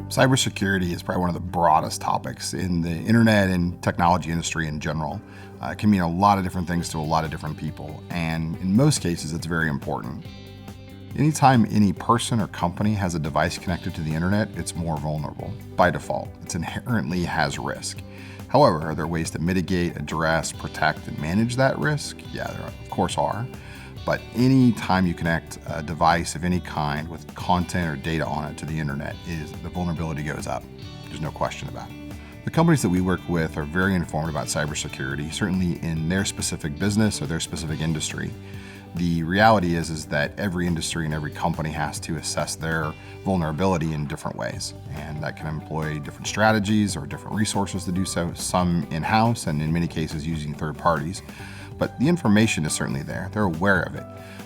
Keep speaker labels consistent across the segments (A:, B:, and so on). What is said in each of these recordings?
A: Cybersecurity is probably one of the broadest topics in the internet and technology industry in general. It can mean a lot of different things to a lot of different people, and in most cases, it's very important. Anytime any person or company has a device connected to the internet, it's more vulnerable. By default, it inherently has risk. However, are there ways to mitigate, address, protect, and manage that risk? Yeah, there of course are. But any time you connect a device of any kind with content or data on it to the internet, the vulnerability goes up. There's no question about it. The companies that we work with are very informed about cybersecurity, certainly in their specific business or their specific industry. The reality is that every industry and every company has to assess their vulnerability in different ways, and that can employ different strategies or different resources to do so, some in-house and in many cases using third parties. But the information is certainly there. They're aware of it.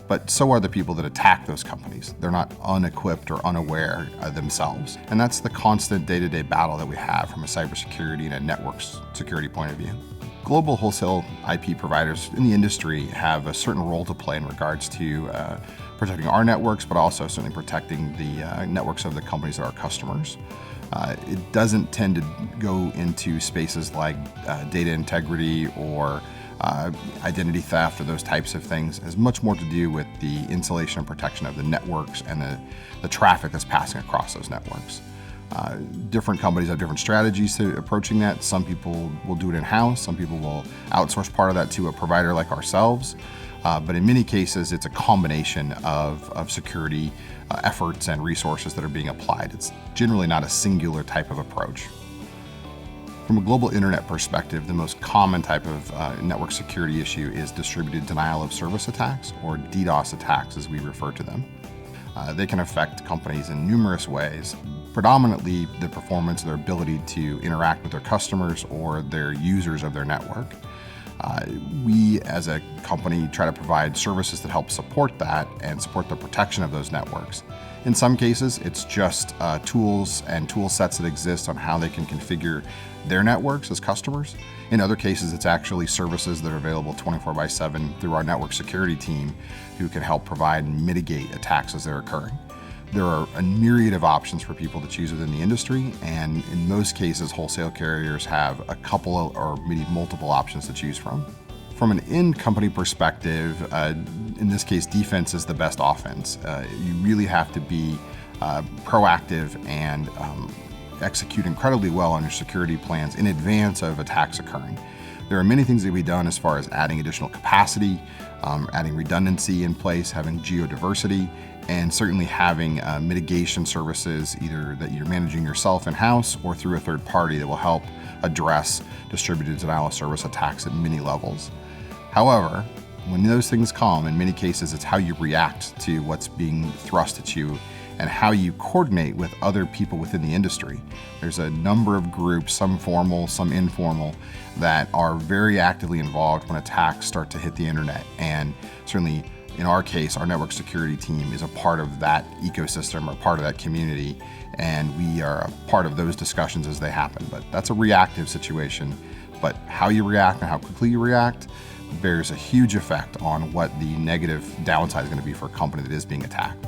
A: But so are the people that attack those companies. They're not unequipped or unaware themselves. And that's the constant day-to-day battle that we have from a cybersecurity and a network security point of view. Global wholesale IP providers in the industry have a certain role to play in regards to protecting our networks, but also certainly protecting the networks of the companies that are our customers. It doesn't tend to go into spaces like data integrity or identity theft or those types of things. It has much more to do with the insulation and protection of the networks and the traffic that's passing across those networks. Different companies have different strategies to approaching that. Some people will do it in-house. Some people will outsource part of that to a provider like ourselves. But in many cases, it's a combination of security efforts and resources that are being applied. It's generally not a singular type of approach. From a global internet perspective, the most common type of network security issue is distributed denial of service attacks, or DDoS attacks as we refer to them. They can affect companies in numerous ways, predominantly the performance, their ability to interact with their customers or their users of their network. We as a company try to provide services that help support that and support the protection of those networks. In some cases, it's just tools and tool sets that exist on how they can configure their networks as customers. In other cases, it's actually services that are available 24/7 through our network security team who can help provide and mitigate attacks as they're occurring. There are a myriad of options for people to choose within the industry, and in most cases, wholesale carriers have a couple or maybe multiple options to choose from. From an in-company perspective, in this case, defense is the best offense. You really have to be proactive and execute incredibly well on your security plans in advance of attacks occurring. There are many things that can be done as far as adding additional capacity, adding redundancy in place, having geodiversity, and certainly having mitigation services either that you're managing yourself in-house or through a third party that will help address distributed denial of service attacks at many levels. However, when those things come, in many cases, it's how you react to what's being thrust at you and how you coordinate with other people within the industry. There's a number of groups, some formal, some informal, that are very actively involved when attacks start to hit the internet. And certainly, in our case, our network security team is a part of that ecosystem or part of that community, and we are a part of those discussions as they happen. But that's a reactive situation. But how you react and how quickly you react bears a huge effect on what the negative downside is going to be for a company that is being attacked.